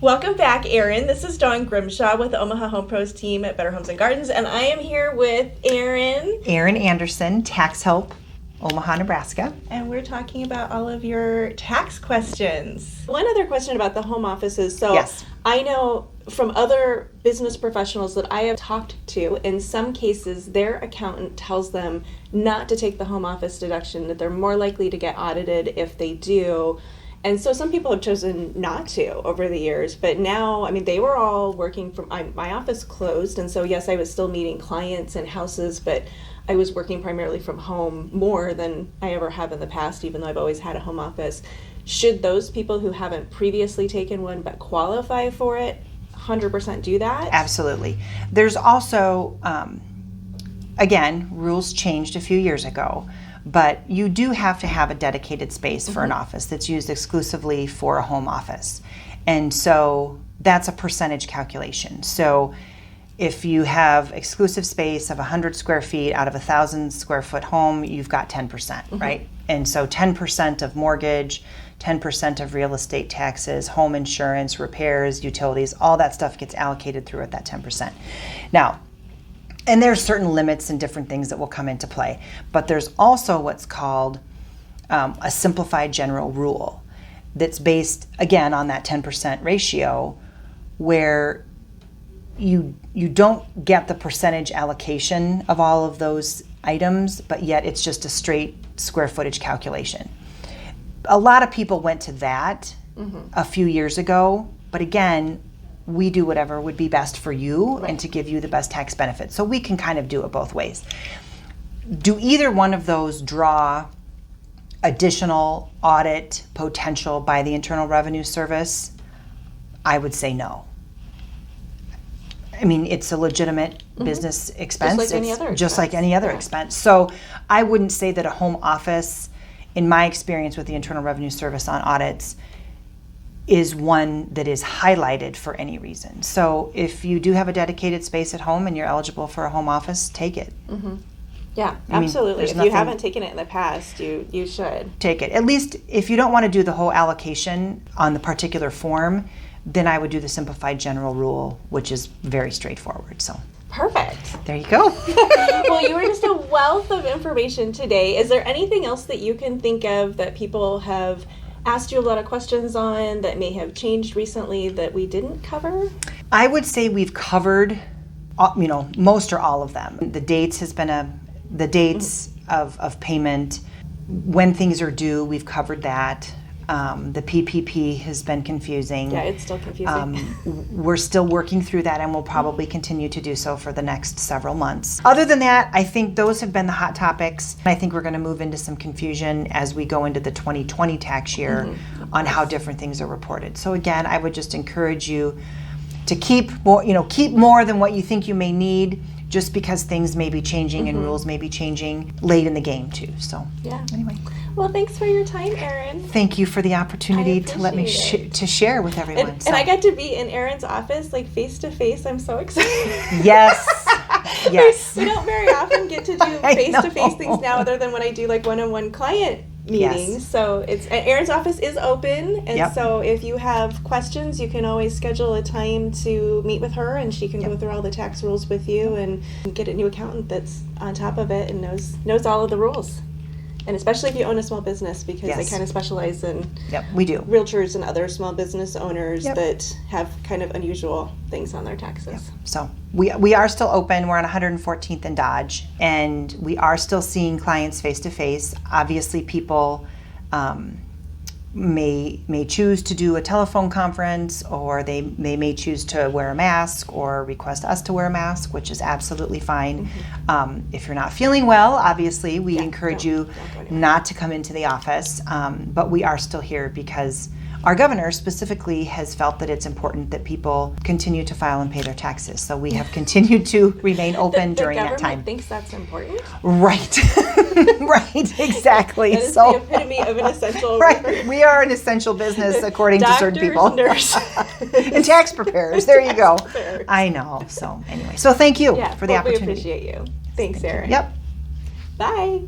Welcome back, Erin. This is Dawn Grimshaw with the Omaha Home Pros team at Better Homes and Gardens, and I am here with Erin Anderson, Tax Help Omaha, Nebraska. And we're talking about all of your tax questions. One other question about the home offices. So Yes. I know from other business professionals that I have talked to, in some cases, their accountant tells them not to take the home office deduction, that they're more likely to get audited if they do. And so some people have chosen not to over the years, but now, I mean, they were all working from, my office closed, and so yes, I was still meeting clients and houses, but I was working primarily from home more than I ever have in the past, even though I've always had a home office. Should those people who haven't previously taken one but qualify for it 100% do that? Absolutely. There's also, again, rules changed a few years ago, but you do have to have a dedicated space for an office that's used exclusively for a home office. And so that's a percentage calculation. So if you have exclusive space of 100 square feet out of a 1,000 square foot home, you've got 10%, right? And so 10% of mortgage, 10% of real estate taxes, home insurance, repairs, utilities, all that stuff gets allocated through at that 10%. Now, and there's certain limits and different things that will come into play, but there's also what's called a simplified general rule that's based, again, on that 10% ratio, where you don't get the percentage allocation of all of those items, but yet it's just a straight square footage calculation. A lot of people went to that a few years ago, but again, we do whatever would be best for you and to give you the best tax benefit. So we can kind of do it both ways. Do either one of those draw additional audit potential by the Internal Revenue Service? I would say no. I mean, it's a legitimate business expense. Just like any other expense. So I wouldn't say that a home office, in my experience with the Internal Revenue Service on audits, is one that is highlighted for any reason. So if you do have a dedicated space at home and you're eligible for a home office, take it. Yeah, absolutely. If you haven't taken it in the past, you should. Take it. At least if you don't want to do the whole allocation on the particular form, then I would do the simplified general rule, which is very straightforward. So perfect. There you go. Well, you were just a wealth of information today. Is there anything else that you can think of that people have asked you a lot of questions on that may have changed recently that we didn't cover? I would say we've covered, most or all of them. The dates has been the dates of payment, when things are due, we've covered that. The PPP has been confusing. Yeah, it's still confusing. We're still working through that, and we'll probably continue to do so for the next several months. Other than that, I think those have been the hot topics. I think we're going to move into some confusion as we go into the 2020 tax year on how different things are reported. So again, I would just encourage you to keep more than what you think you may need, just because things may be changing and rules may be changing late in the game too. So anyway. Well, thanks for your time, Erin. Thank you for the opportunity to let me to share with everyone. And I got to be in Erin's office, like face to face. I'm so excited. Yes. Yes. We don't very often get to do face to face things now, other than when I do like one-on-one client meetings. Yes. So Erin's office is open, and so if you have questions, you can always schedule a time to meet with her, and she can go through all the tax rules with you and get a new accountant that's on top of it and knows all of the rules. And especially if you own a small business, because they kind of specialize in we do. realtors and other small business owners that have kind of unusual things on their taxes. So we are still open. We're on 114th and Dodge, and we are still seeing clients face to face. Obviously, people may choose to do a telephone conference, or they may choose to wear a mask or request us to wear a mask, which is absolutely fine. If you're not feeling well, obviously we encourage you not to come into the office, but we are still here because our governor specifically has felt that it's important that people continue to file and pay their taxes. So we have continued to remain open during that time. The government thinks that's important? Right. Right, exactly. That is the epitome of an essential worker. We are an essential business according to certain people. Doctors, nurses. And tax preparers. There you go. I know. So anyway, so thank you for the opportunity. We appreciate you. Thanks, Erin. Yep. Bye.